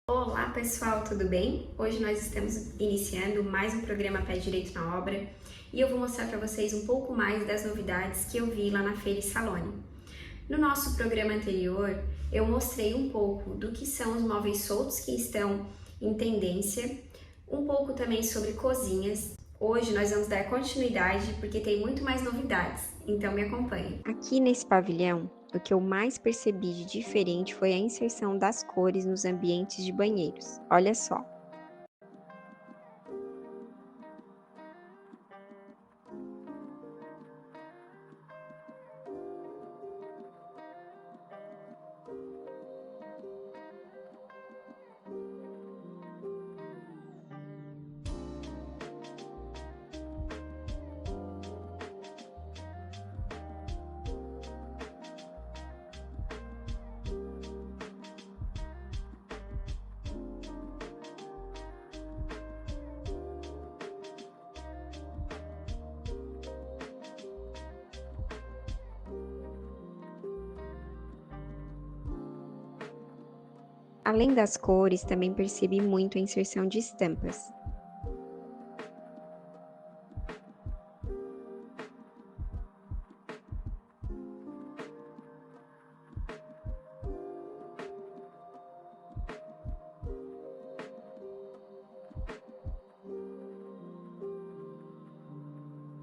Olá pessoal, tudo bem? Hoje nós estamos iniciando mais um programa Pé Direito na Obra e eu vou mostrar para vocês um pouco mais das novidades que eu vi lá na Feira Salone. No nosso programa anterior, eu mostrei um pouco do que são os móveis soltos que estão em tendência, um pouco também sobre cozinhas. Hoje nós vamos dar continuidade porque tem muito mais novidades, então me acompanhe. Aqui nesse pavilhão, o que eu mais percebi de diferente foi a inserção das cores nos ambientes de banheiros. Olha só. Além das cores, também percebi muito a inserção de estampas.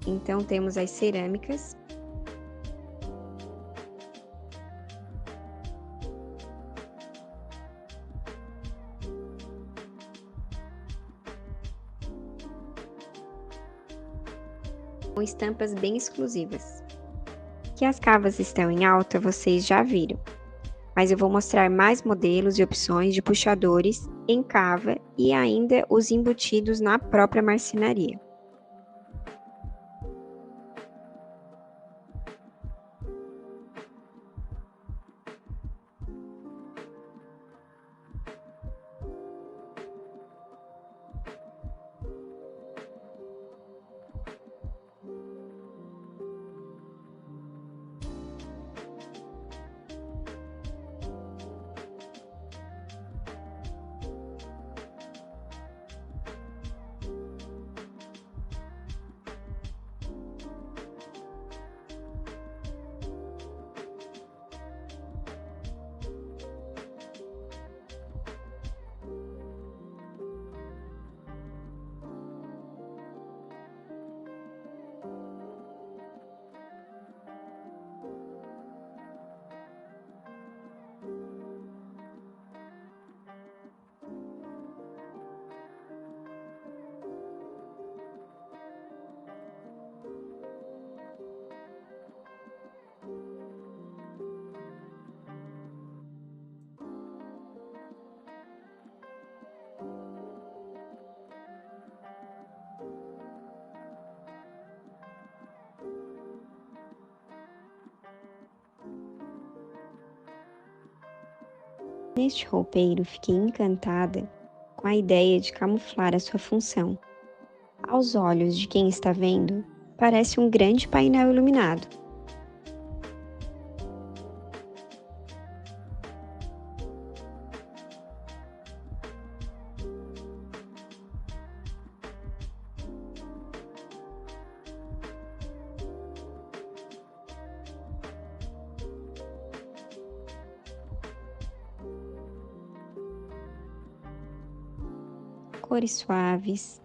Então temos as cerâmicas, com estampas bem exclusivas. Que as cavas estão em alta, vocês já viram, mas eu vou mostrar mais modelos e opções de puxadores em cava e ainda os embutidos na própria marcenaria. Neste roupeiro, fiquei encantada com a ideia de camuflar a sua função. Aos olhos de quem está vendo, parece um grande painel iluminado. Cores suaves,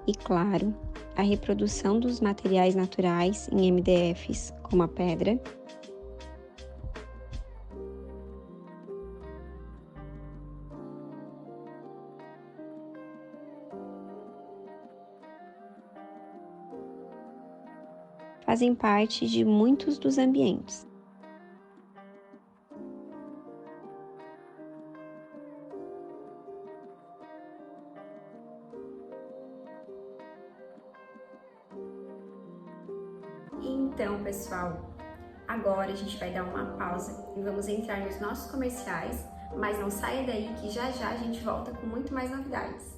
e, claro, a reprodução dos materiais naturais em MDFs, como a pedra, fazem parte de muitos dos ambientes. Então, pessoal, agora a gente vai dar uma pausa e vamos entrar nos nossos comerciais, mas não saia daí que já já a gente volta com muito mais novidades.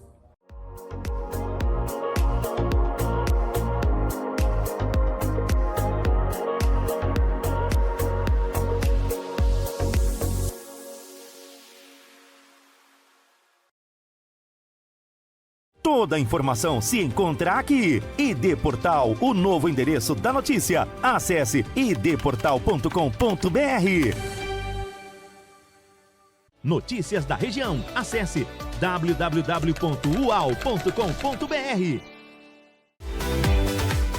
Toda a informação se encontra aqui. ID Portal, o novo endereço da notícia. Acesse idportal.com.br. Notícias da região. Acesse www.ual.com.br.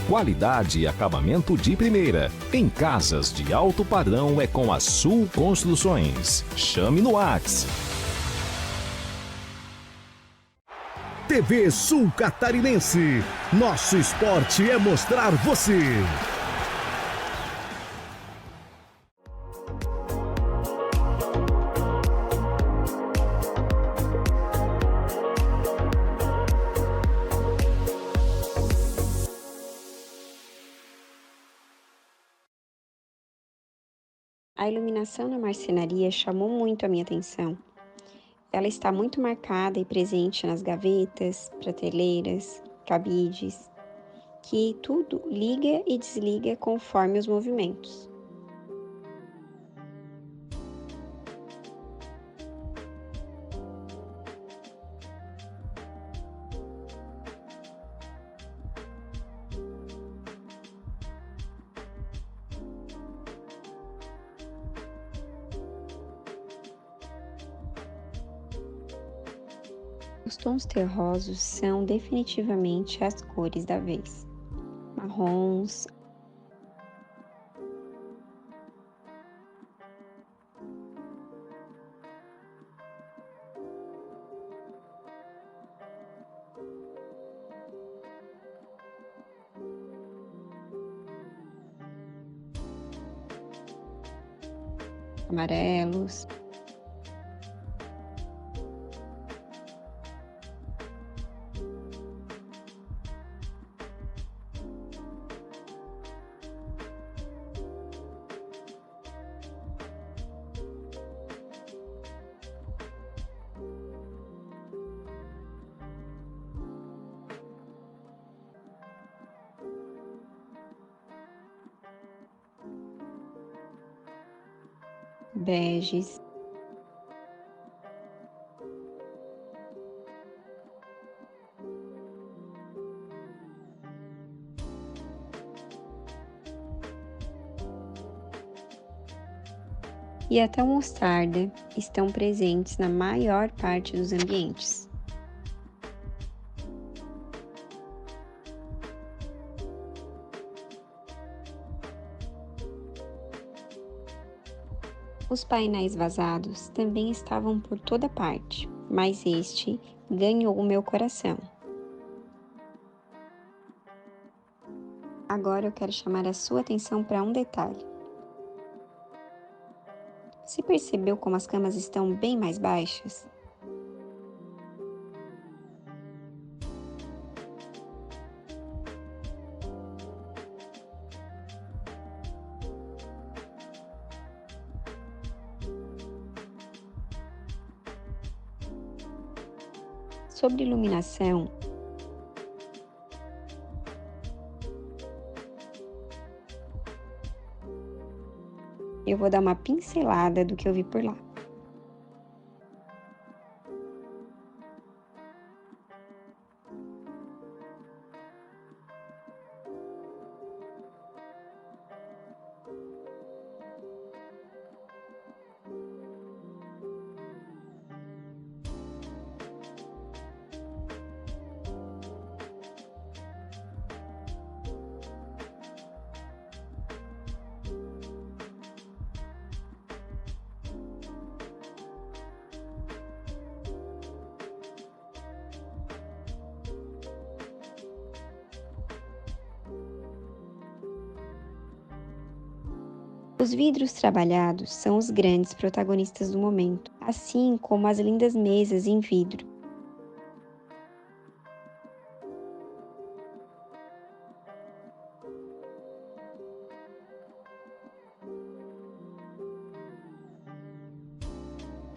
Qualidade e acabamento de primeira. Em casas de alto padrão é com a Sul Construções. Chame no WhatsApp. TV Sul Catarinense. Nosso esporte é mostrar você. A iluminação na marcenaria chamou muito a minha atenção. Ela está muito marcada e presente nas gavetas, prateleiras, cabides, que tudo liga e desliga conforme os movimentos. Os tons terrosos são definitivamente as cores da vez. Marrons, amarelos, beges, e até o mostarda estão presentes na maior parte dos ambientes. Os painéis vazados também estavam por toda parte, mas este ganhou o meu coração. Agora eu quero chamar a sua atenção para um detalhe. Você percebeu como as camas estão bem mais baixas? Sobre iluminação, eu vou dar uma pincelada do que eu vi por lá. Os vidros trabalhados são os grandes protagonistas do momento, assim como as lindas mesas em vidro.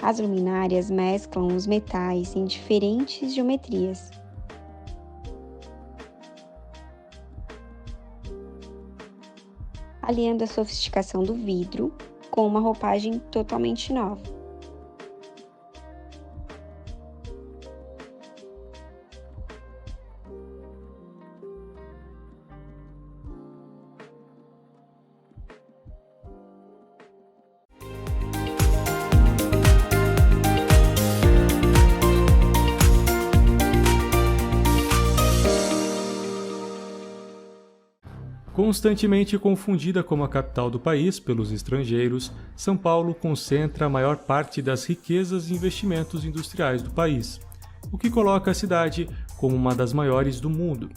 As luminárias mesclam os metais em diferentes geometrias. Aliando a sofisticação do vidro com uma roupagem totalmente nova. Constantemente confundida como a capital do país pelos estrangeiros, São Paulo concentra a maior parte das riquezas e investimentos industriais do país, o que coloca a cidade como uma das maiores do mundo.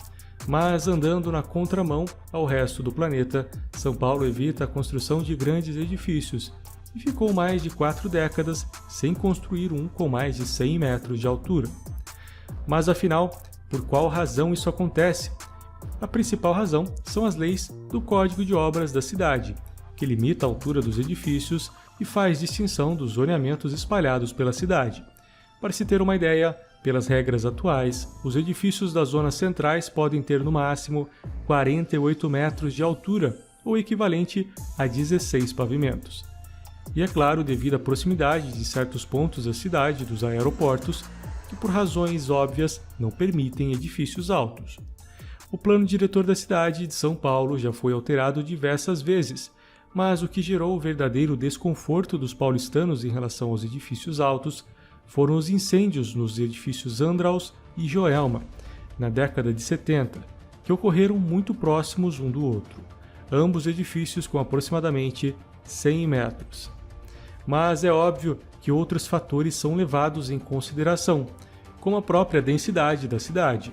Mas andando na contramão ao resto do planeta, São Paulo evita a construção de grandes edifícios e ficou mais de 4 décadas sem construir um com mais de 100 metros de altura. Mas afinal, por qual razão isso acontece? A principal razão são as leis do Código de Obras da cidade, que limita a altura dos edifícios e faz distinção dos zoneamentos espalhados pela cidade. Para se ter uma ideia, pelas regras atuais, os edifícios das zonas centrais podem ter no máximo 48 metros de altura, ou equivalente a 16 pavimentos. E é claro, devido à proximidade de certos pontos da cidade dos aeroportos, que por razões óbvias não permitem edifícios altos. O plano diretor da cidade de São Paulo já foi alterado diversas vezes, mas o que gerou o verdadeiro desconforto dos paulistanos em relação aos edifícios altos foram os incêndios nos edifícios Andraus e Joelma, na década de 70, que ocorreram muito próximos um do outro, ambos edifícios com aproximadamente 100 metros. Mas é óbvio que outros fatores são levados em consideração, como a própria densidade da cidade.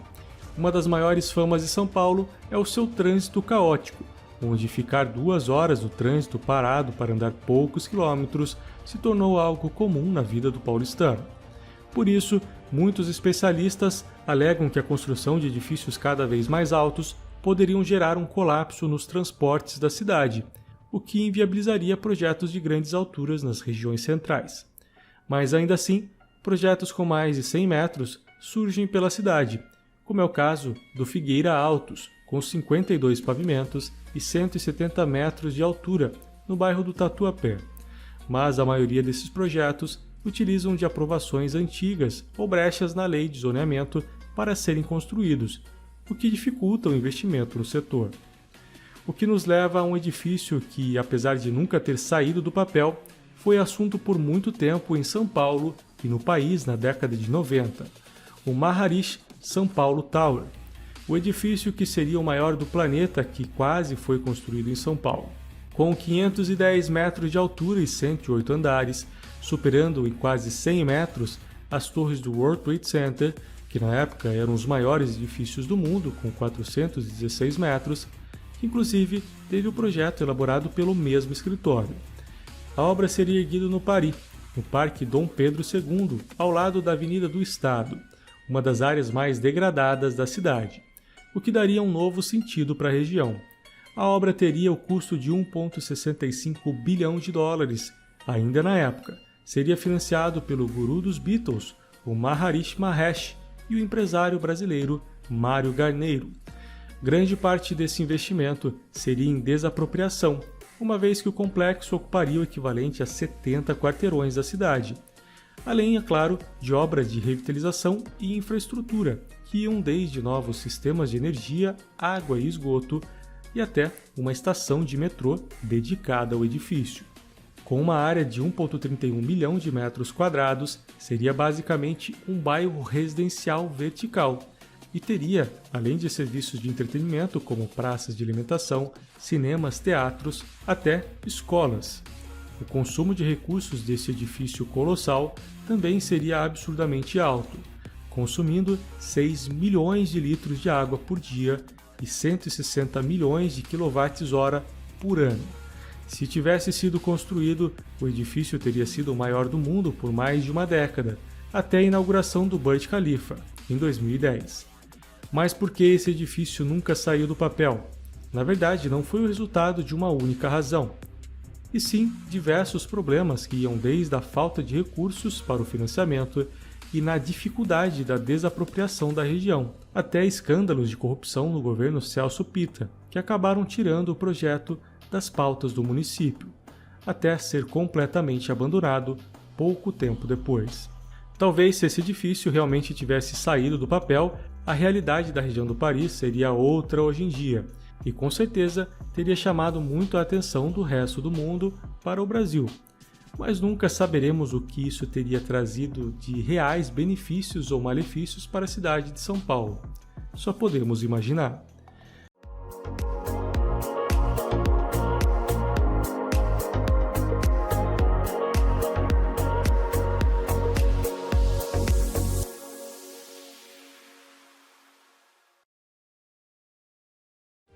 Uma das maiores famas de São Paulo é o seu trânsito caótico, onde ficar 2 horas no trânsito parado para andar poucos quilômetros se tornou algo comum na vida do paulistano. Por isso, muitos especialistas alegam que a construção de edifícios cada vez mais altos poderiam gerar um colapso nos transportes da cidade, o que inviabilizaria projetos de grandes alturas nas regiões centrais. Mas ainda assim, projetos com mais de 100 metros surgem pela cidade, como é o caso do Figueira Altos, com 52 pavimentos e 170 metros de altura, no bairro do Tatuapé. Mas a maioria desses projetos utilizam de aprovações antigas ou brechas na lei de zoneamento para serem construídos, o que dificulta o investimento no setor. O que nos leva a um edifício que, apesar de nunca ter saído do papel, foi assunto por muito tempo em São Paulo e no país na década de 90, o Maharishi São Paulo Tower, o edifício que seria o maior do planeta que quase foi construído em São Paulo. Com 510 metros de altura e 108 andares, superando em quase 100 metros as torres do World Trade Center, que na época eram os maiores edifícios do mundo, com 416 metros, que inclusive teve o projeto elaborado pelo mesmo escritório. A obra seria erguida no Paris, no Parque Dom Pedro II, ao lado da Avenida do Estado, uma das áreas mais degradadas da cidade, o que daria um novo sentido para a região. A obra teria o custo de 1,65 bilhão de dólares, ainda na época. Seria financiado pelo guru dos Beatles, o Maharishi Mahesh, e o empresário brasileiro Mário Garneiro. Grande parte desse investimento seria em desapropriação, uma vez que o complexo ocuparia o equivalente a 70 quarteirões da cidade. Além, é claro, de obras de revitalização e infraestrutura, que iam desde novos sistemas de energia, água e esgoto, e até uma estação de metrô dedicada ao edifício. Com uma área de 1,31 milhão de metros quadrados, seria basicamente um bairro residencial vertical, e teria, além de serviços de entretenimento como praças de alimentação, cinemas, teatros, até escolas. O consumo de recursos desse edifício colossal também seria absurdamente alto, consumindo 6 milhões de litros de água por dia e 160 milhões de kWh por ano. Se tivesse sido construído, o edifício teria sido o maior do mundo por mais de uma década, até a inauguração do Burj Khalifa, em 2010. Mas por que esse edifício nunca saiu do papel? Na verdade, não foi o resultado de uma única razão, e sim diversos problemas que iam desde a falta de recursos para o financiamento e na dificuldade da desapropriação da região, até escândalos de corrupção no governo Celso Pitta, que acabaram tirando o projeto das pautas do município, até ser completamente abandonado pouco tempo depois. Talvez se esse edifício realmente tivesse saído do papel, a realidade da região do Paris seria outra hoje em dia, e com certeza teria chamado muito a atenção do resto do mundo para o Brasil. Mas nunca saberemos o que isso teria trazido de reais benefícios ou malefícios para a cidade de São Paulo. Só podemos imaginar.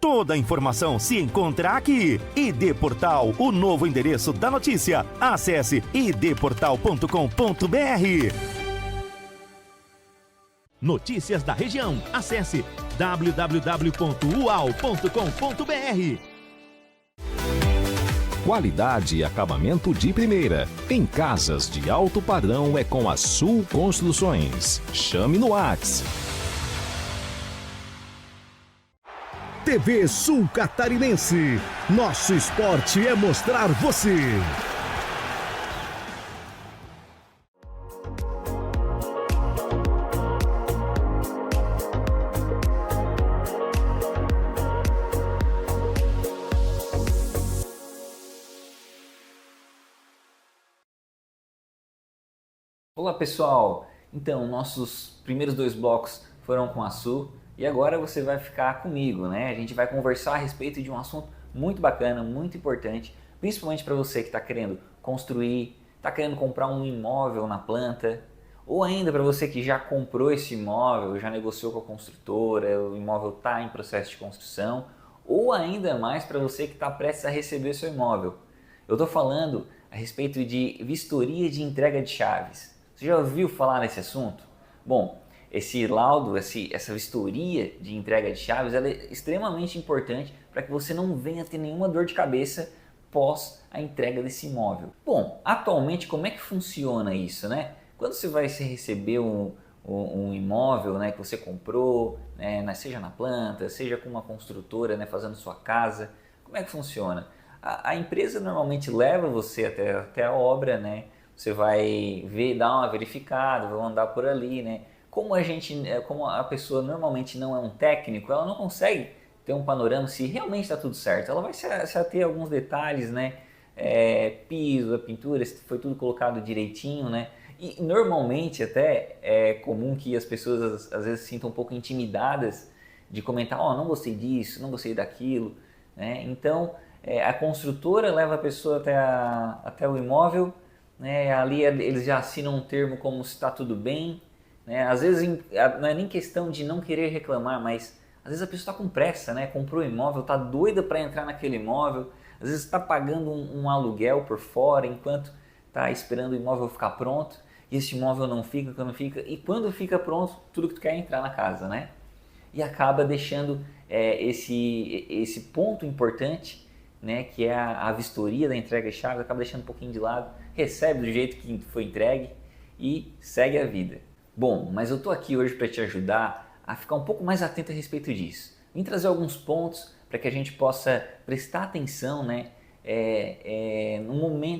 Toda a informação se encontra aqui. ID Portal, o novo endereço da notícia. Acesse idportal.com.br. Notícias da região. Acesse www.ual.com.br. Qualidade e acabamento de primeira. Em casas de alto padrão é com a Sul Construções. Chame no WhatsApp. TV Sul Catarinense. Nosso esporte é mostrar você. Olá pessoal, então nossos primeiros 2 blocos foram com a Sul e agora você vai ficar comigo, né? A gente vai conversar a respeito de um assunto muito bacana, muito importante, principalmente para você que está querendo construir, está querendo comprar um imóvel na planta, ou ainda para você que já comprou esse imóvel, já negociou com a construtora, o imóvel está em processo de construção, ou ainda mais para você que está prestes a receber seu imóvel. Eu estou falando a respeito de vistoria de entrega de chaves. Você já ouviu falar nesse assunto? Bom, esse laudo, essa vistoria de entrega de chaves, ela é extremamente importante para que você não venha ter nenhuma dor de cabeça pós a entrega desse imóvel. Bom, atualmente como é que funciona isso, né? Quando você vai receber um imóvel, né, que você comprou, né, seja na planta, seja com uma construtora, né, fazendo sua casa, como é que funciona? A empresa normalmente leva você até a obra, né? Você vai ver, dar uma verificada, vai andar por ali, né? Como a pessoa normalmente não é um técnico, ela não consegue ter um panorama se realmente está tudo certo. Ela vai se ater a alguns detalhes, né? Piso, a pintura, se foi tudo colocado direitinho, né? E normalmente até é comum que as pessoas às vezes se sintam um pouco intimidadas de comentar, não gostei disso, não gostei daquilo, né? Então a construtora leva a pessoa até o imóvel, né? Ali eles já assinam um termo como se está tudo bem, né? Às vezes não é nem questão de não querer reclamar, mas às vezes a pessoa está com pressa, né? Comprou o imóvel, está doida para entrar naquele imóvel, às vezes está pagando um aluguel por fora enquanto está esperando o imóvel ficar pronto, e esse imóvel não fica, e quando fica pronto, tudo que tu quer é entrar na casa, né? E acaba deixando esse ponto importante, né, que é a vistoria da entrega de chaves, acaba deixando um pouquinho de lado, recebe do jeito que foi entregue e segue a vida. Bom, mas eu tô aqui hoje para te ajudar a ficar um pouco mais atento a respeito disso. Vim trazer alguns pontos para que a gente possa prestar atenção, né,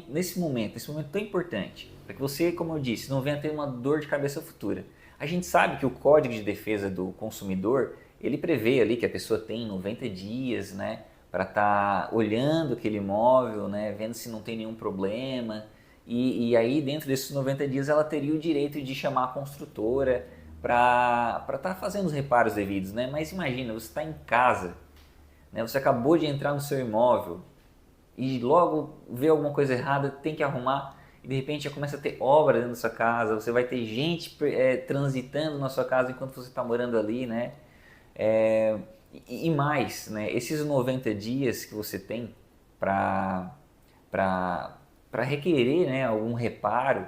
nesse momento tão importante, para que você, como eu disse, não venha ter uma dor de cabeça futura. A gente sabe que o Código de Defesa do Consumidor, ele prevê ali que a pessoa tem 90 dias, né, para estar olhando aquele imóvel, né, vendo se não tem nenhum problema, e aí dentro desses 90 dias ela teria o direito de chamar a construtora para estar fazendo os reparos devidos, né? Mas imagina, você está em casa, né, você acabou de entrar no seu imóvel e logo vê alguma coisa errada, tem que arrumar, e de repente já começa a ter obra dentro da sua casa, você vai ter gente transitando na sua casa enquanto você está morando ali, né? E mais, né? Esses 90 dias que você tem para para requerer, né, algum reparo,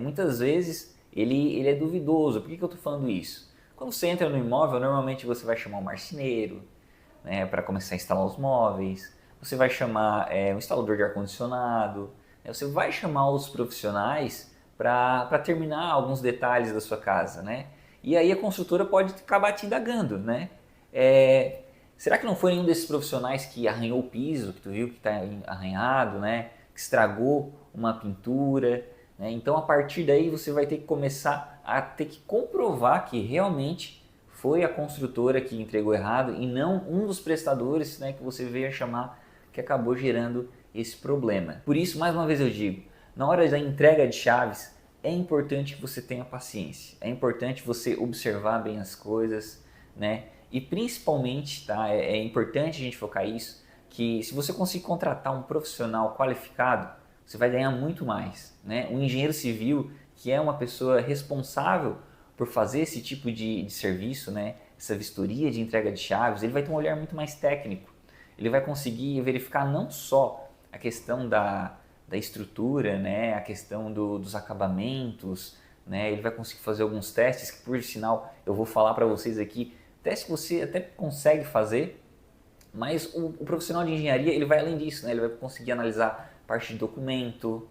muitas vezes ele é duvidoso. Por que eu estou falando isso? Quando você entra no imóvel, normalmente você vai chamar um marceneiro, né, para começar a instalar os móveis, você vai chamar um instalador de ar-condicionado, né, você vai chamar os profissionais para terminar alguns detalhes da sua casa, né? E aí a construtora pode acabar te indagando, né? Será que não foi nenhum desses profissionais que arranhou o piso, que tu viu que está arranhado, né? Que estragou uma pintura, né? Então a partir daí você vai ter que começar a ter que comprovar que realmente foi a construtora que entregou errado e não um dos prestadores, né, que você veio a chamar, que acabou gerando esse problema. Por isso, mais uma vez eu digo, na hora da entrega de chaves, é importante que você tenha paciência, é importante você observar bem as coisas, né? E principalmente, tá, é importante a gente focar isso, que se você conseguir contratar um profissional qualificado, você vai ganhar muito mais, né? Um engenheiro civil, que é uma pessoa responsável por fazer esse tipo de serviço, né? Essa vistoria de entrega de chaves, ele vai ter um olhar muito mais técnico. Ele vai conseguir verificar não só a questão da estrutura, né? A questão dos acabamentos, né? Ele vai conseguir fazer alguns testes que, por sinal, eu vou falar para vocês aqui, teste que você até consegue fazer, mas o profissional de engenharia, ele vai além disso, né? Ele vai conseguir analisar parte de documento,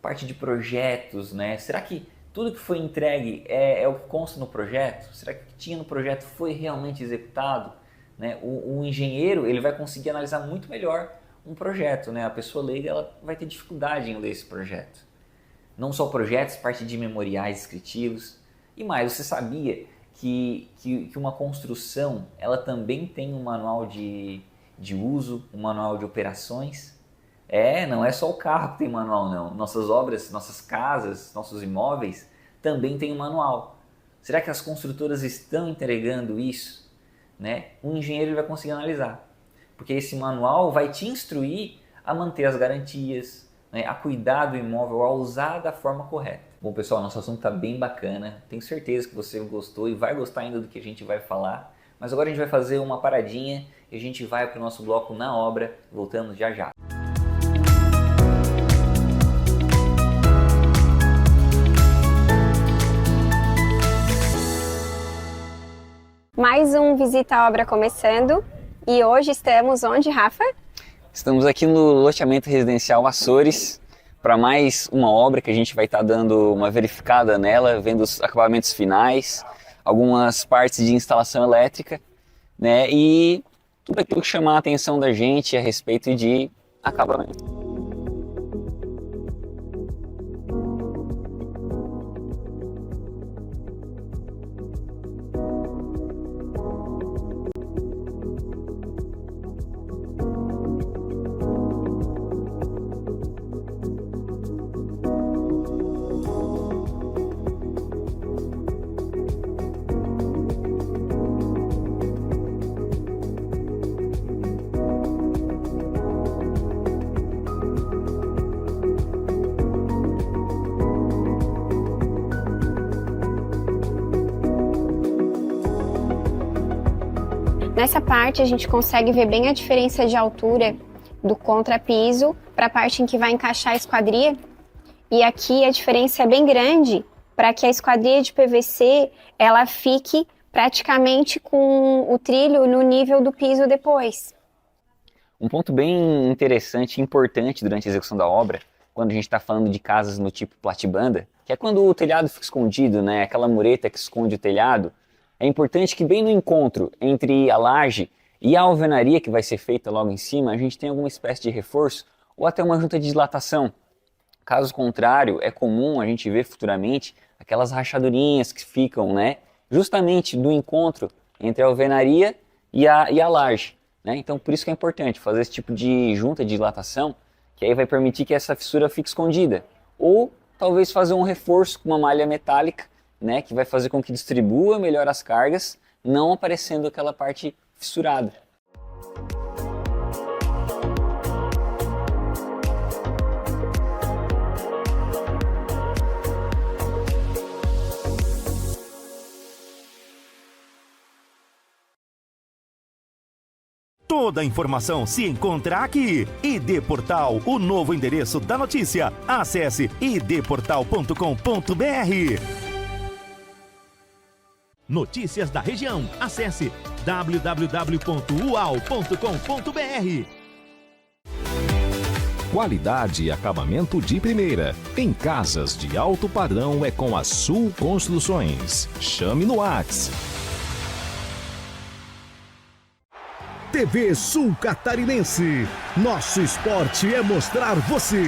parte de projetos, né? Será que tudo que foi entregue é o que consta no projeto? Será que o que tinha no projeto foi realmente executado? Né? O engenheiro, ele vai conseguir analisar muito melhor um projeto, né? A pessoa leiga, ela vai ter dificuldade em ler esse projeto. Não só projetos, parte de memoriais descritivos. E mais, você sabia que uma construção, ela também tem um manual de uso, um manual de operações? Não é só o carro que tem manual, não. Nossas obras, nossas casas, nossos imóveis também tem um manual. Será que as construtoras estão entregando isso? Né? Um engenheiro ele vai conseguir analisar, porque esse manual vai te instruir a manter as garantias, né? A cuidar do imóvel, a usar da forma correta. Bom, pessoal, nosso assunto está bem bacana. Tenho certeza que você gostou e vai gostar ainda do que a gente vai falar. Mas agora a gente vai fazer uma paradinha e a gente vai para o nosso bloco Na Obra. Voltamos já já. Mais um Visita à Obra começando e hoje estamos onde, Rafa? Estamos aqui no loteamento residencial Açores para mais uma obra que a gente vai estar dando uma verificada nela, vendo os acabamentos finais, algumas partes de instalação elétrica, né? E tudo aquilo que chamar a atenção da gente a respeito de acabamento. Nessa parte a gente consegue ver bem a diferença de altura do contrapiso para a parte em que vai encaixar a esquadria. E aqui a diferença é bem grande para que a esquadria de PVC ela fique praticamente com o trilho no nível do piso depois. Um ponto bem interessante e importante durante a execução da obra, quando a gente está falando de casas no tipo platibanda, que é quando o telhado fica escondido, né? Aquela mureta que esconde o telhado. É importante que bem no encontro entre a laje e a alvenaria que vai ser feita logo em cima, a gente tenha alguma espécie de reforço ou até uma junta de dilatação. Caso contrário, é comum a gente ver futuramente aquelas rachadurinhas que ficam, né, justamente no encontro entre a alvenaria e a laje. Né? Então por isso que é importante fazer esse tipo de junta de dilatação, que aí vai permitir que essa fissura fique escondida. Ou talvez fazer um reforço com uma malha metálica, né, que vai fazer com que distribua melhor as cargas, não aparecendo aquela parte fissurada. Toda a informação se encontra aqui. ID Portal, o novo endereço da notícia. Acesse idportal.com.br. Notícias da região. Acesse www.ual.com.br. Qualidade e acabamento de primeira. Em casas de alto padrão é com a Sul Construções. Chame no WhatsApp. TV Sul Catarinense. Nosso esporte é mostrar você.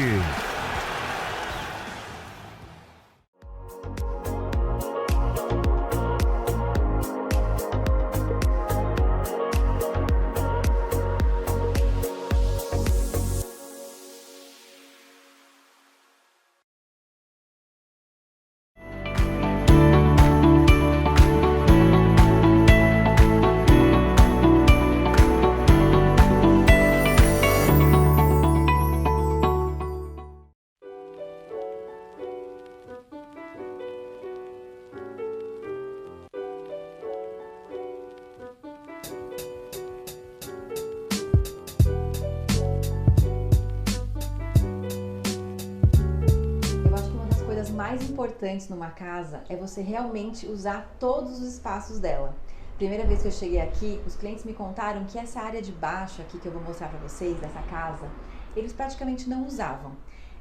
Mais importantes numa casa é você realmente usar todos os espaços dela. Primeira vez que eu cheguei aqui, os clientes me contaram que essa área de baixo aqui que eu vou mostrar para vocês, dessa casa, eles praticamente não usavam.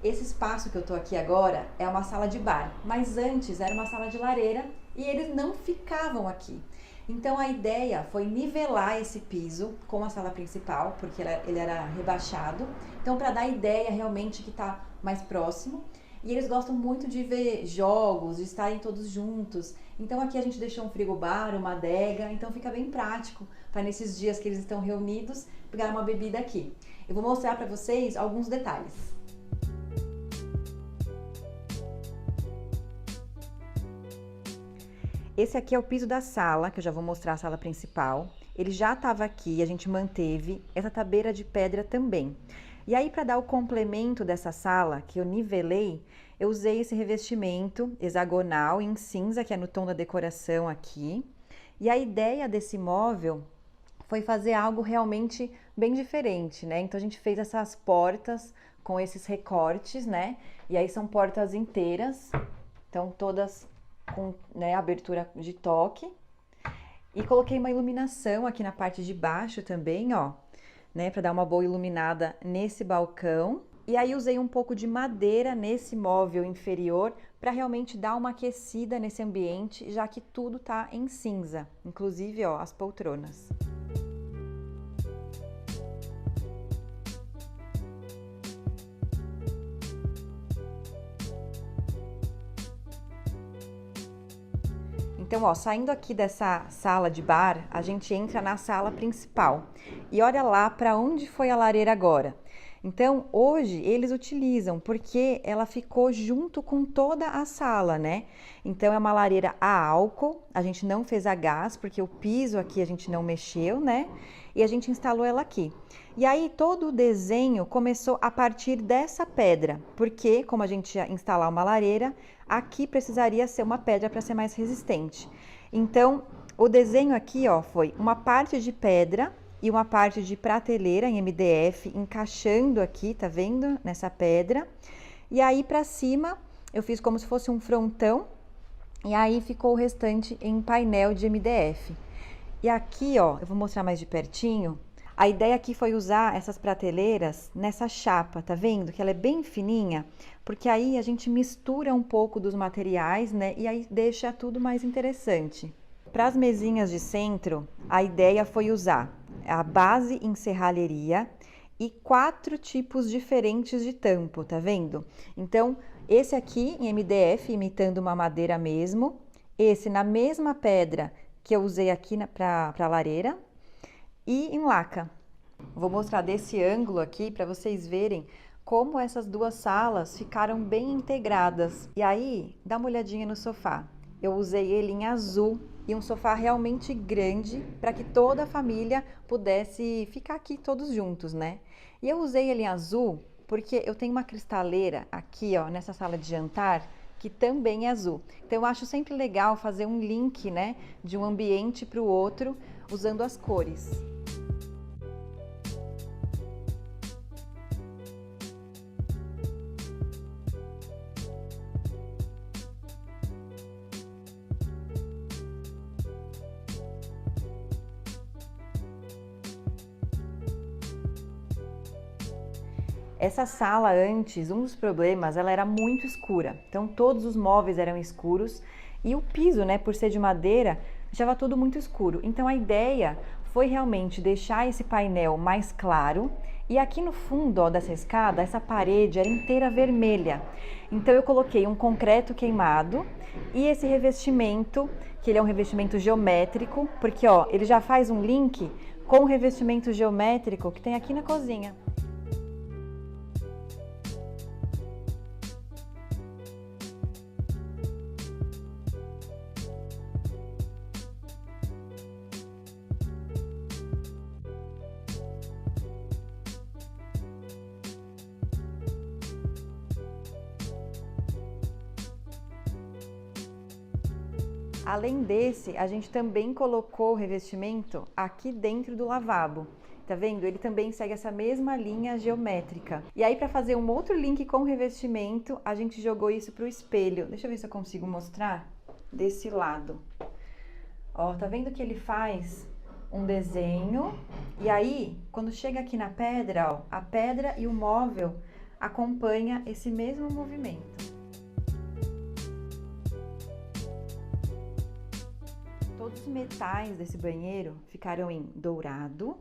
Esse espaço que eu tô aqui agora é uma sala de bar, mas antes era uma sala de lareira e eles não ficavam aqui. Então a ideia foi nivelar esse piso com a sala principal, porque ele era rebaixado. Então para dar a ideia realmente que tá mais próximo. E eles gostam muito de ver jogos, de estarem todos juntos. Então aqui a gente deixou um frigobar, uma adega, então fica bem prático para nesses dias que eles estão reunidos, pegar uma bebida aqui. Eu vou mostrar para vocês alguns detalhes. Esse aqui é o piso da sala, que eu já vou mostrar a sala principal. Ele já estava aqui, a gente manteve essa tabeira de pedra também. E aí, para dar o complemento dessa sala, que eu nivelei, eu usei esse revestimento hexagonal em cinza, que é no tom da decoração aqui. E a ideia desse móvel foi fazer algo realmente bem diferente, né? Então, a gente fez essas portas com esses recortes, né? E aí são portas inteiras, então todas com, né, abertura de toque. E coloquei uma iluminação aqui na parte de baixo também, ó. Né, para dar uma boa iluminada nesse balcão. E aí usei um pouco de madeira nesse móvel inferior para realmente dar uma aquecida nesse ambiente, já que tudo tá em cinza, inclusive, ó, as poltronas. Então, ó, saindo aqui dessa sala de bar, a gente entra na sala principal. E olha lá para onde foi a lareira agora. Então, hoje eles utilizam, porque ela ficou junto com toda a sala, né? Então, é uma lareira a álcool, a gente não fez a gás, porque o piso aqui a gente não mexeu, né? E a gente instalou ela aqui. E aí, todo o desenho começou a partir dessa pedra, porque, como a gente ia instalar uma lareira, aqui precisaria ser uma pedra para ser mais resistente. Então, o desenho aqui, ó, foi uma parte de pedra e uma parte de prateleira em MDF, encaixando aqui, tá vendo? Nessa pedra. E aí, para cima, eu fiz como se fosse um frontão, e aí ficou o restante em painel de MDF. E aqui, ó, eu vou mostrar mais de pertinho. A ideia aqui foi usar essas prateleiras nessa chapa, tá vendo? Que ela é bem fininha, porque aí a gente mistura um pouco dos materiais, né? E aí deixa tudo mais interessante. Para as mesinhas de centro, a ideia foi usar a base em serralheria e 4 tipos diferentes de tampo, tá vendo? Então, esse aqui em MDF, imitando uma madeira mesmo. Esse na mesma pedra que eu usei aqui para a lareira. E em laca. Vou mostrar desse ângulo aqui para vocês verem como essas duas salas ficaram bem integradas. E aí, dá uma olhadinha no sofá. Eu usei ele em azul e um sofá realmente grande para que toda a família pudesse ficar aqui todos juntos, né? E eu usei ele em azul porque eu tenho uma cristaleira aqui, ó, nessa sala de jantar, que também é azul. Então, eu acho sempre legal fazer um link, né, de um ambiente para o outro, usando as cores. Essa sala antes, um dos problemas, ela era muito escura. Então todos os móveis eram escuros e o piso, né, por ser de madeira, deixava tudo muito escuro. Então a ideia foi realmente deixar esse painel mais claro. E aqui no fundo, ó, dessa escada, essa parede era inteira vermelha. Então eu coloquei um concreto queimado e esse revestimento, que ele é um revestimento geométrico, porque ó, ele já faz um link com o revestimento geométrico que tem aqui na cozinha. Além desse, a gente também colocou o revestimento aqui dentro do lavabo. Tá vendo? Ele também segue essa mesma linha geométrica. E aí, para fazer um outro link com o revestimento, a gente jogou isso para o espelho. Deixa eu ver se eu consigo mostrar desse lado. Ó, tá vendo que ele faz um desenho? E aí, quando chega aqui na pedra, ó, a pedra e o móvel acompanham esse mesmo movimento. Todos os metais desse banheiro ficaram em dourado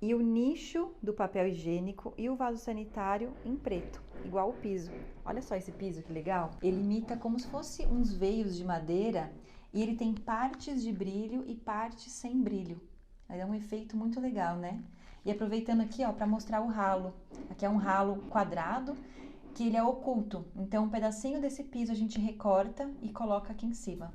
e o nicho do papel higiênico e o vaso sanitário em preto, igual o piso. Olha só esse piso que legal. Ele imita como se fosse uns veios de madeira e ele tem partes de brilho e partes sem brilho. Aí dá um efeito muito legal, né? E aproveitando aqui, ó, para mostrar o ralo. Aqui é um ralo quadrado que ele é oculto. Então um pedacinho desse piso a gente recorta e coloca aqui em cima.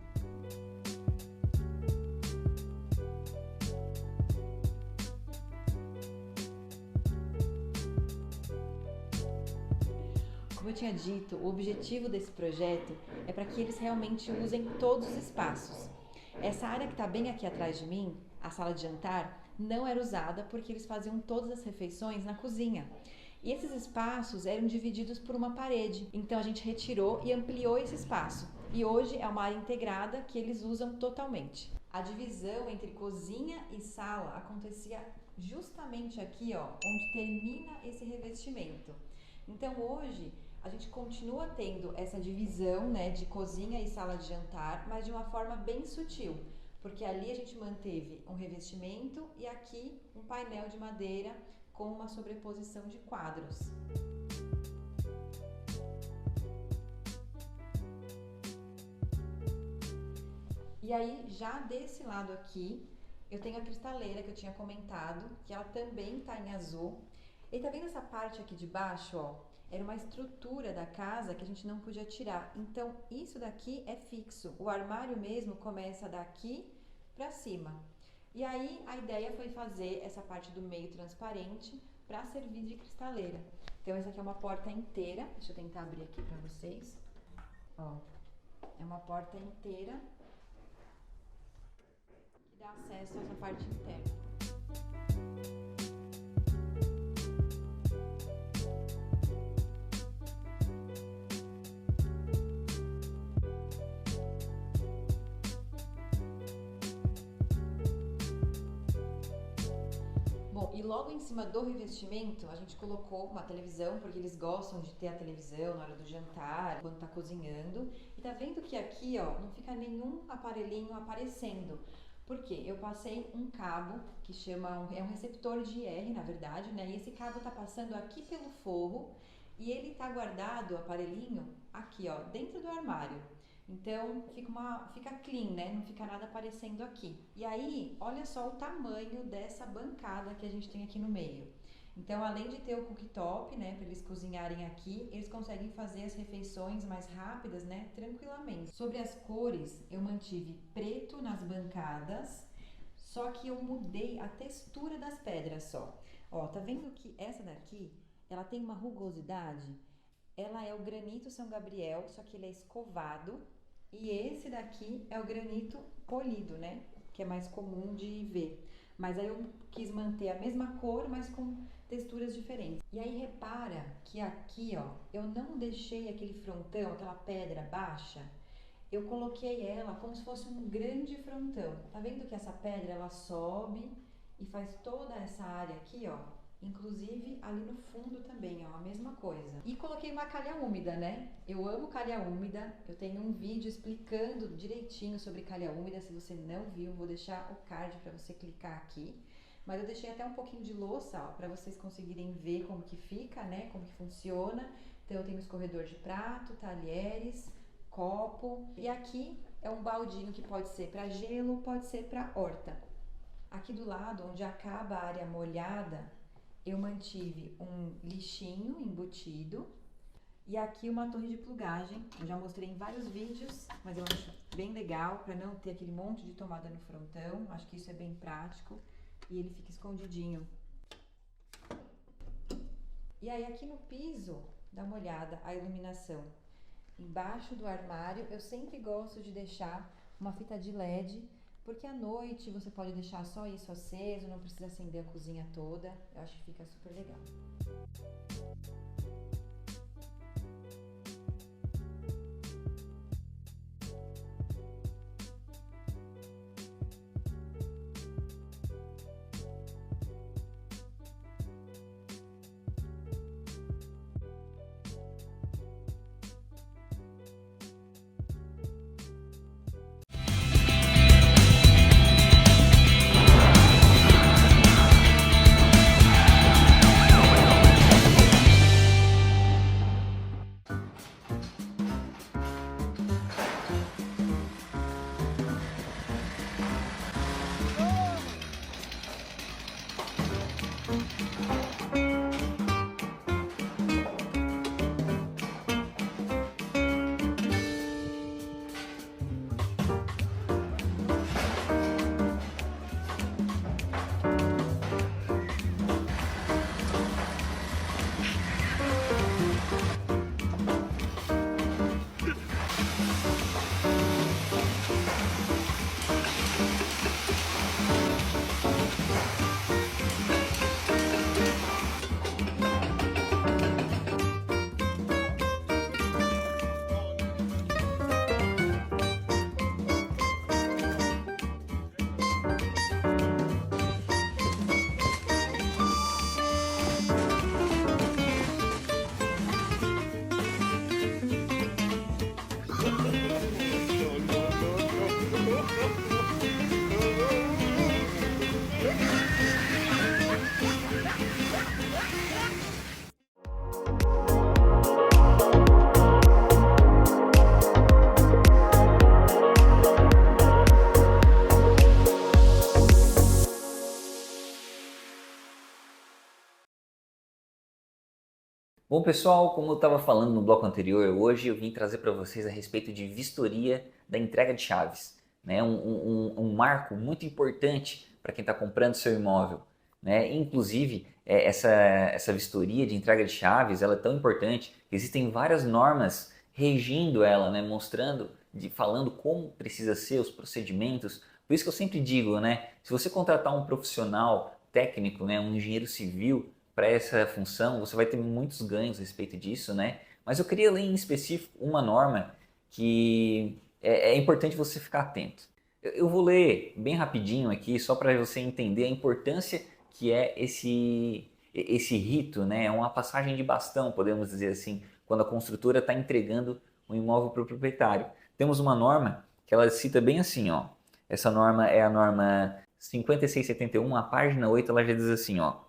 Como eu tinha dito, o objetivo desse projeto é para que eles realmente usem todos os espaços. Essa área que está bem aqui atrás de mim, a sala de jantar, não era usada porque eles faziam todas as refeições na cozinha. E esses espaços eram divididos por uma parede, então a gente retirou e ampliou esse espaço. E hoje é uma área integrada que eles usam totalmente. A divisão entre cozinha e sala acontecia justamente aqui, ó, onde termina esse revestimento. Então hoje a gente continua tendo essa divisão, né, de cozinha e sala de jantar, mas de uma forma bem sutil, porque ali a gente manteve um revestimento e aqui um painel de madeira com uma sobreposição de quadros. E aí, já desse lado aqui, eu tenho a cristaleira que eu tinha comentado, que ela também tá em azul. E tá vendo essa parte aqui de baixo, ó? Era uma estrutura da casa que a gente não podia tirar. Então, isso daqui é fixo. O armário mesmo começa daqui pra cima. E aí, a ideia foi fazer essa parte do meio transparente para servir de cristaleira. Então, essa aqui é uma porta inteira. Deixa eu tentar abrir aqui pra vocês. Ó, é uma porta inteira que dá acesso a essa parte interna. Bom, e logo em cima do revestimento, a gente colocou uma televisão, porque eles gostam de ter a televisão na hora do jantar, quando tá cozinhando. E tá vendo que aqui, ó, não fica nenhum aparelhinho aparecendo. Por quê? Eu passei um cabo, que é um receptor de IR, na verdade, né? E esse cabo tá passando aqui pelo forro e ele tá guardado, o aparelhinho, aqui, ó, dentro do armário. Então fica clean, né? Não fica nada aparecendo aqui. E aí, olha só o tamanho dessa bancada que a gente tem aqui no meio. Então, além de ter o cooktop, né, para eles cozinharem aqui, eles conseguem fazer as refeições mais rápidas, né, tranquilamente. Sobre as cores, eu mantive preto nas bancadas, só que eu mudei a textura das pedras só. Ó, tá vendo que essa daqui, ela tem uma rugosidade? Ela é o granito São Gabriel, só que ele é escovado. E esse daqui é o granito polido, né? Que é mais comum de ver. Mas aí eu quis manter a mesma cor, mas com texturas diferentes. E aí repara que aqui, ó, eu não deixei aquele frontão, aquela pedra baixa. Eu coloquei ela como se fosse um grande frontão. Tá vendo que essa pedra, ela sobe e faz toda essa área aqui, ó, Inclusive ali no fundo também, ó, a mesma coisa. E coloquei uma calha úmida, né? Eu amo calha úmida. Eu tenho um vídeo explicando direitinho sobre calha úmida. Se você não viu, vou deixar o card para você clicar aqui. Mas eu deixei até um pouquinho de louça, ó, para vocês conseguirem ver como que fica, né? Como que funciona. Então eu tenho escorredor de prato, talheres, copo. E aqui é um baldinho que pode ser para gelo, pode ser para horta. Aqui do lado, onde acaba a área molhada, eu mantive um lixinho embutido e aqui uma torre de plugagem. Eu já mostrei em vários vídeos, mas eu acho bem legal para não ter aquele monte de tomada no frontão. Acho que isso é bem prático e ele fica escondidinho. E aí aqui no piso, dá uma olhada, a iluminação. Embaixo do armário eu sempre gosto de deixar uma fita de LED, porque à noite você pode deixar só isso aceso, não precisa acender a cozinha toda. Eu acho que fica super legal. Bom pessoal, como eu estava falando no bloco anterior, hoje eu vim trazer para vocês a respeito de vistoria da entrega de chaves, né? Um marco muito importante para quem está comprando seu imóvel, né? Inclusive, essa vistoria de entrega de chaves ela é tão importante que existem várias normas regindo ela, né? Mostrando, falando como precisa ser os procedimentos. Por isso que eu sempre digo, né? Se você contratar um profissional técnico, né? Um engenheiro civil, para essa função, você vai ter muitos ganhos a respeito disso, né? Mas eu queria ler em específico uma norma que é importante você ficar atento. Eu vou ler bem rapidinho aqui, só para você entender a importância que é esse rito, né? É uma passagem de bastão, podemos dizer assim, quando a construtora está entregando um imóvel para o proprietário. Temos uma norma que ela cita bem assim, ó. Essa norma é a norma 5671, a página 8, ela já diz assim, ó.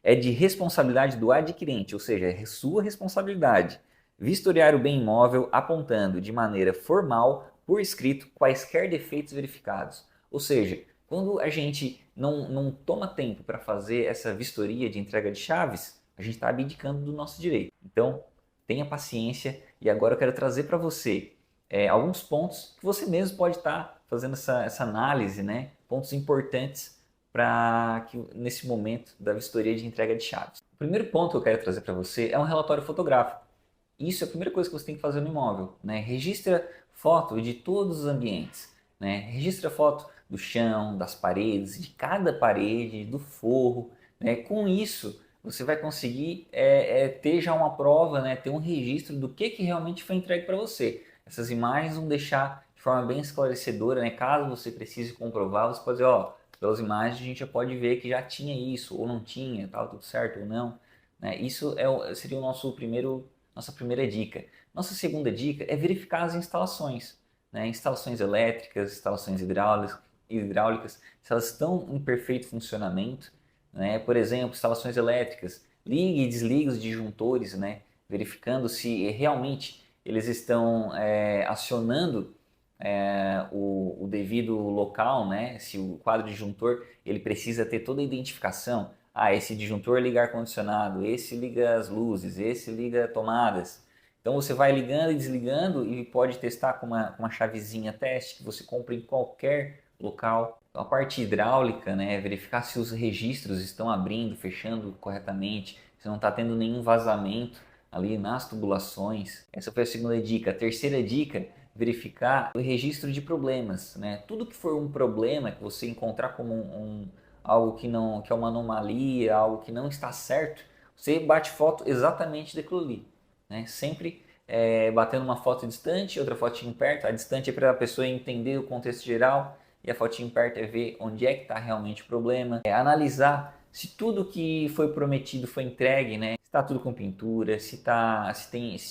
É de responsabilidade do adquirente, ou seja, é sua responsabilidade, vistoriar o bem imóvel apontando de maneira formal, por escrito, quaisquer defeitos verificados. Ou seja, quando a gente não toma tempo para fazer essa vistoria de entrega de chaves, a gente está abdicando do nosso direito. Então, tenha paciência e agora eu quero trazer para você alguns pontos que você mesmo pode estar fazendo essa análise, né? Pontos importantes para que nesse momento da vistoria de entrega de chaves. O primeiro ponto que eu quero trazer para você é um relatório fotográfico. Isso é a primeira coisa que você tem que fazer no imóvel, né? Registra foto de todos os ambientes, né? Registra foto do chão, das paredes, de cada parede, do forro, né? Com isso, você vai conseguir ter já uma prova, né? Ter um registro do que realmente foi entregue para você. Essas imagens vão deixar de forma bem esclarecedora, né? Caso você precise comprovar, você pode dizer, ó, pelas imagens a gente já pode ver que já tinha isso, ou não tinha, estava tudo certo ou não. Né? Isso seria nossa primeira dica. Nossa segunda dica é verificar as instalações. Né? Instalações elétricas, instalações hidráulicas, se elas estão em perfeito funcionamento. Né? Por exemplo, instalações elétricas, ligue e desligue os disjuntores, né? Verificando se realmente eles estão acionando o devido local, né? Se o quadro disjuntor ele precisa ter toda a identificação. Esse disjuntor liga ar-condicionado, esse liga as luzes, esse liga tomadas. Então você vai ligando e desligando e pode testar com uma chavezinha teste que você compra em qualquer local. Então, a parte hidráulica, né? Verificar se os registros estão abrindo, fechando corretamente, se não está tendo nenhum vazamento ali nas tubulações. Essa foi a segunda dica. A terceira dica, verificar o registro de problemas, né? Tudo que for um problema que você encontrar como algo que é uma anomalia, algo que não está certo, você bate foto exatamente daquilo ali, né? Sempre batendo uma foto distante, outra fotinho perto. A distante é para a pessoa entender o contexto geral e a fotinho perto é ver onde é que está realmente o problema. Analisar se tudo que foi prometido foi entregue, né? Se está tudo com pintura, se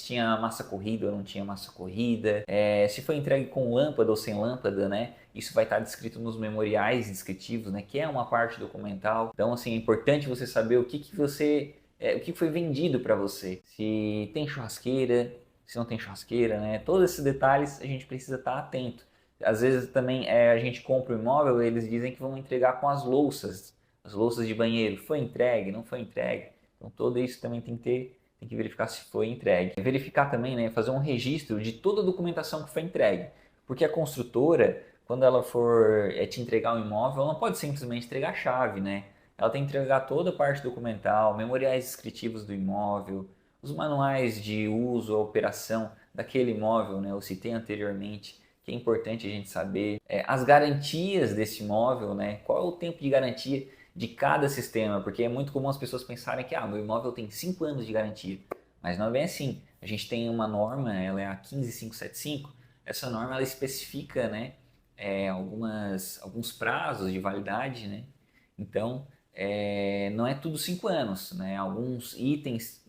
tinha massa corrida ou não tinha massa corrida, se foi entregue com lâmpada ou sem lâmpada, né? Isso vai estar descrito nos memoriais descritivos, né? Que é uma parte documental. Então, assim, é importante você saber o que foi vendido para você. Se tem churrasqueira, se não tem churrasqueira, né? Todos esses detalhes a gente precisa estar atento. Às vezes também a gente compra um imóvel e eles dizem que vão entregar com as louças de banheiro. Foi entregue? Não foi entregue? Então tudo isso também tem que verificar se foi entregue. Verificar também, né, fazer um registro de toda a documentação que foi entregue. Porque a construtora, quando ela for te entregar um imóvel, ela não pode simplesmente entregar a chave, né? Ela tem que entregar toda a parte documental, memoriais descritivos do imóvel, os manuais de uso ou operação daquele imóvel, né? Eu citei anteriormente, que é importante a gente saber. As garantias desse imóvel, né? Qual é o tempo de garantia de cada sistema? Porque é muito comum as pessoas pensarem que meu imóvel tem 5 anos de garantia. Mas não é bem assim. A gente tem uma norma, ela é a 15575. Essa norma ela especifica, né, alguns prazos de validade, né? Então, não é tudo 5 anos, né? Alguns itens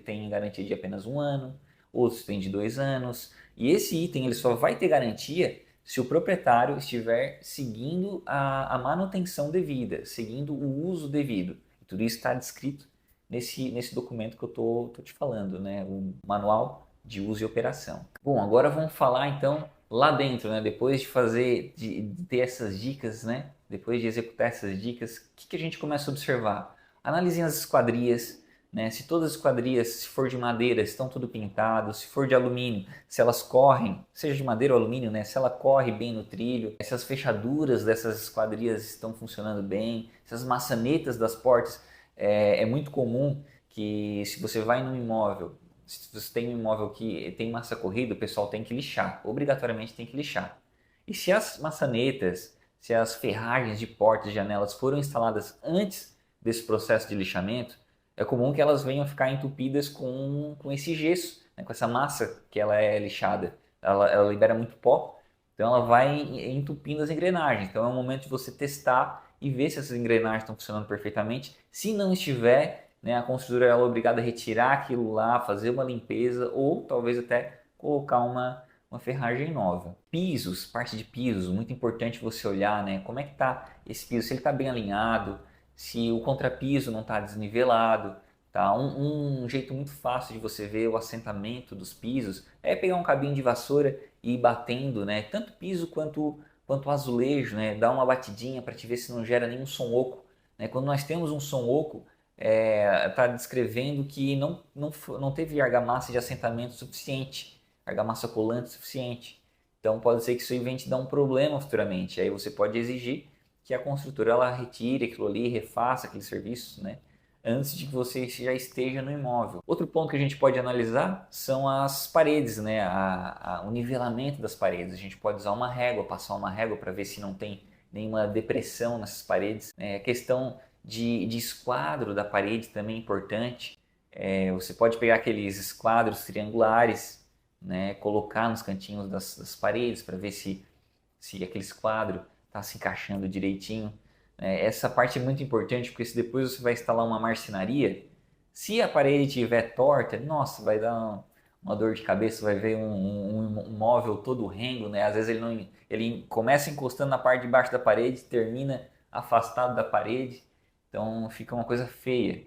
têm garantia de apenas 1 ano, outros têm de 2 anos. E esse item ele só vai ter garantia se o proprietário estiver seguindo a manutenção devida, seguindo o uso devido. E tudo isso está descrito nesse documento que eu tô te falando, né? O Manual de Uso e Operação. Bom, agora vamos falar então lá dentro, né? Depois de ter essas dicas, né? Depois de executar essas dicas, o que a gente começa a observar? Analisem as esquadrias, né? Se todas as esquadrias, se for de madeira, estão tudo pintado, se for de alumínio, se elas correm, seja de madeira ou alumínio, né? Se ela corre bem no trilho, se as fechaduras dessas esquadrias estão funcionando bem, se as maçanetas das portas, é muito comum que se você vai num imóvel, se você tem um imóvel que tem massa corrida, o pessoal tem que lixar, obrigatoriamente tem que lixar. E se as maçanetas, se as ferragens de portas e janelas foram instaladas antes desse processo de lixamento, é comum que elas venham ficar entupidas com esse gesso, né, com essa massa que ela é lixada. Ela libera muito pó, então ela vai entupindo as engrenagens. Então é o momento de você testar e ver se essas engrenagens estão funcionando perfeitamente. Se não estiver, né, a construtora é obrigada a retirar aquilo lá, fazer uma limpeza ou talvez até colocar uma ferragem nova. Pisos, parte de pisos, muito importante você olhar, né, como é que está esse piso, se ele está bem alinhado, se o contrapiso não está desnivelado. Tá? Um jeito muito fácil de você ver o assentamento dos pisos é pegar um cabinho de vassoura e ir batendo, né, tanto piso quanto azulejo, né, dar uma batidinha para te ver se não gera nenhum som oco. Né? Quando nós temos um som oco, está descrevendo que não teve argamassa de assentamento suficiente, argamassa colante suficiente. Então pode ser que isso aí venha te dar um problema futuramente. Aí você pode exigir que a construtora ela retire aquilo ali, refaça aquele serviço, né, antes de que você já esteja no imóvel. Outro ponto que a gente pode analisar são as paredes, né, o nivelamento das paredes. A gente pode usar uma régua, passar uma régua para ver se não tem nenhuma depressão nessas paredes. A questão de esquadro da parede também é importante. Você pode pegar aqueles esquadros triangulares, né, colocar nos cantinhos das paredes para ver se aquele esquadro está se encaixando direitinho. Essa parte é muito importante, porque se depois você vai instalar uma marcenaria, se a parede estiver torta, nossa, vai dar uma dor de cabeça, vai ver um móvel todo rengo, né? Às vezes ele começa encostando na parte de baixo da parede, termina afastado da parede, então fica uma coisa feia.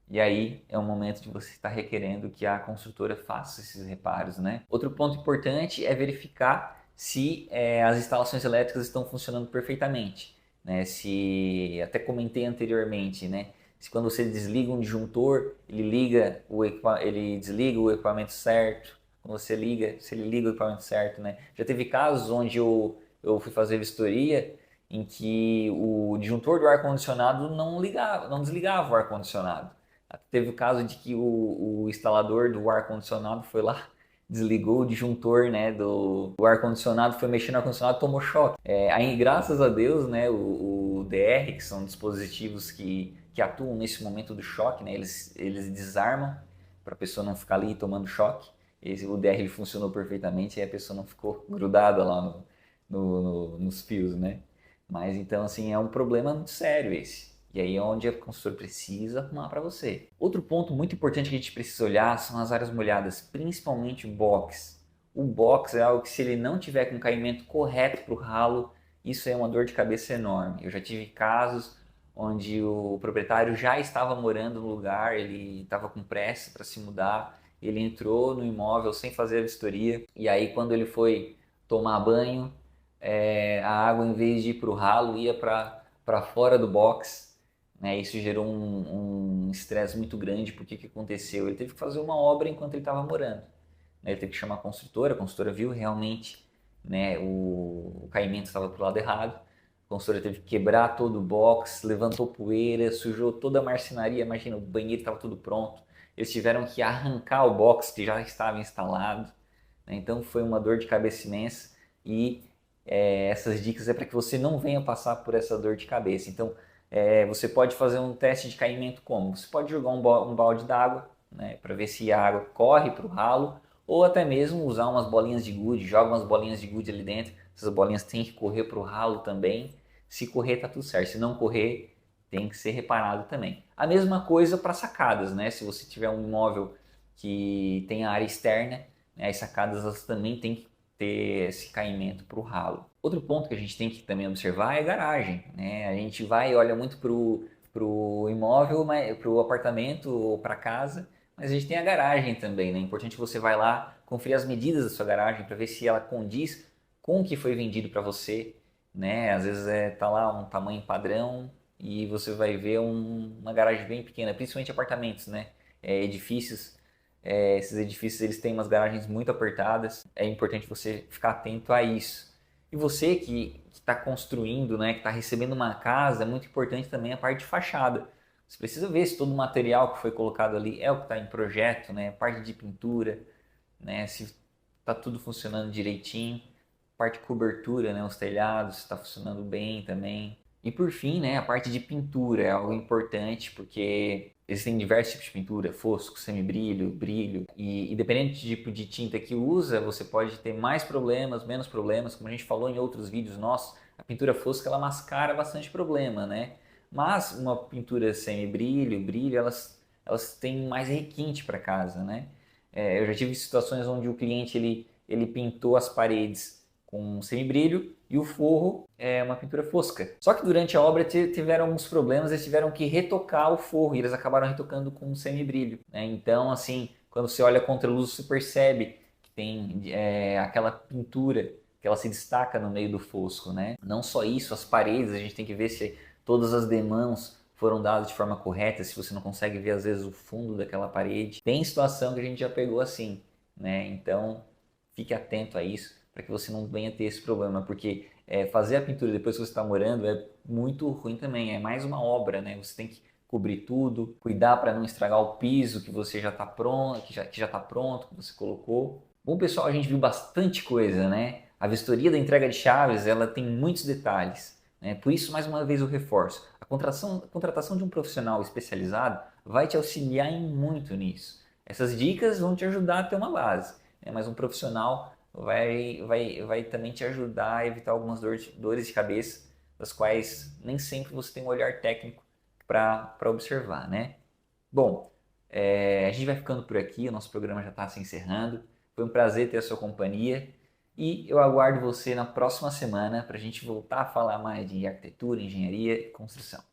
E aí é o momento de você estar requerendo que a construtora faça esses reparos, né? Outro ponto importante é verificar se as instalações elétricas estão funcionando perfeitamente, né? Se, até comentei anteriormente, né? Se quando você desliga um disjuntor, ele desliga o equipamento certo. Quando você liga, se ele liga o equipamento certo, né? Já teve casos onde eu fui fazer vistoria em que o disjuntor do ar-condicionado não desligava o ar-condicionado. Teve o caso de que o instalador do ar-condicionado foi lá, desligou o disjuntor, né, do ar-condicionado, foi mexer no ar-condicionado, tomou choque. Aí, graças a Deus, né, o DR, que são dispositivos que atuam nesse momento do choque, né, eles desarmam para a pessoa não ficar ali tomando choque. O DR ele funcionou perfeitamente e a pessoa não ficou grudada lá nos fios, né? Mas então, assim, é um problema muito sério esse. E aí é onde a consultora precisa arrumar para você. Outro ponto muito importante que a gente precisa olhar são as áreas molhadas, principalmente o box. O box é algo que, se ele não tiver com caimento correto para o ralo, isso é uma dor de cabeça enorme. Eu já tive casos onde o proprietário já estava morando no lugar, ele estava com pressa para se mudar, ele entrou no imóvel sem fazer a vistoria, e aí quando ele foi tomar banho, a água, em vez de ir para o ralo, ia para fora do box. Isso gerou um estresse muito grande, porque o que aconteceu? Ele teve que fazer uma obra enquanto ele estava morando. Ele teve que chamar a construtora viu realmente, né, o caimento estava para o lado errado, a consultora teve que quebrar todo o box, levantou poeira, sujou toda a marcenaria, imagina, o banheiro estava tudo pronto, eles tiveram que arrancar o box que já estava instalado, né? Então foi uma dor de cabeça imensa e essas dicas é para que você não venha passar por essa dor de cabeça. Então, você pode fazer um teste de caimento como? Você pode jogar um balde d'água, né, para ver se a água corre para o ralo, ou até mesmo usar umas bolinhas de gude, joga umas bolinhas de gude ali dentro, essas bolinhas têm que correr para o ralo também, se correr tá tudo certo, se não correr tem que ser reparado também. A mesma coisa para sacadas, né? Se você tiver um imóvel que tem a área externa, né, as sacadas elas também têm que ter esse caimento para o ralo. Outro ponto que a gente tem que também observar é a garagem, né? A gente vai e olha muito pro imóvel, pro apartamento ou para casa, mas a gente tem a garagem também, né? É importante que você vai lá conferir as medidas da sua garagem para ver se ela condiz com o que foi vendido para você, né? Às vezes tá lá um tamanho padrão e você vai ver uma garagem bem pequena, principalmente apartamentos, né? Edifícios. Esses edifícios eles têm umas garagens muito apertadas, é importante você ficar atento a isso. E você que está construindo, né, que está recebendo uma casa, é muito importante também a parte de fachada. Você precisa ver se todo o material que foi colocado ali é o que está em projeto, né, parte de pintura, né, se está tudo funcionando direitinho, parte de cobertura, né, os telhados, se está funcionando bem também. E por fim, né, a parte de pintura é algo importante porque existem diversos tipos de pintura, fosco, semibrilho, brilho, e dependendo do tipo de tinta que usa, você pode ter mais problemas, menos problemas, como a gente falou em outros vídeos nossos, a pintura fosca ela mascara bastante problema, né? Mas uma pintura semibrilho, brilho, elas têm mais requinte para casa, né? Eu já tive situações onde o cliente ele pintou as paredes com semibrilho e o forro é uma pintura fosca. Só que durante a obra tiveram alguns problemas, eles tiveram que retocar o forro e eles acabaram retocando com semibrilho, né? Então, assim, quando você olha contra a luz, você percebe que tem aquela pintura que ela se destaca no meio do fosco, né? Não só isso, as paredes, a gente tem que ver se todas as demãos foram dadas de forma correta, se você não consegue ver às vezes o fundo daquela parede. Tem situação que a gente já pegou assim, né? Então, fique atento a isso, para que você não venha ter esse problema, porque fazer a pintura depois que você está morando é muito ruim também, é mais uma obra, né? Você tem que cobrir tudo, cuidar para não estragar o piso que você já está pronto, que já está pronto, que você colocou. Bom, pessoal, a gente viu bastante coisa, né? A vistoria da entrega de chaves, ela tem muitos detalhes, né? Por isso, mais uma vez, eu reforço, a contratação de um profissional especializado vai te auxiliar em muito nisso. Essas dicas vão te ajudar a ter uma base, né? Mas um profissional vai também te ajudar a evitar algumas dores de cabeça das quais nem sempre você tem um olhar técnico para observar, né? Bom, a gente vai ficando por aqui, o nosso programa já está se encerrando. Foi um prazer ter a sua companhia e eu aguardo você na próxima semana para a gente voltar a falar mais de arquitetura, engenharia e construção.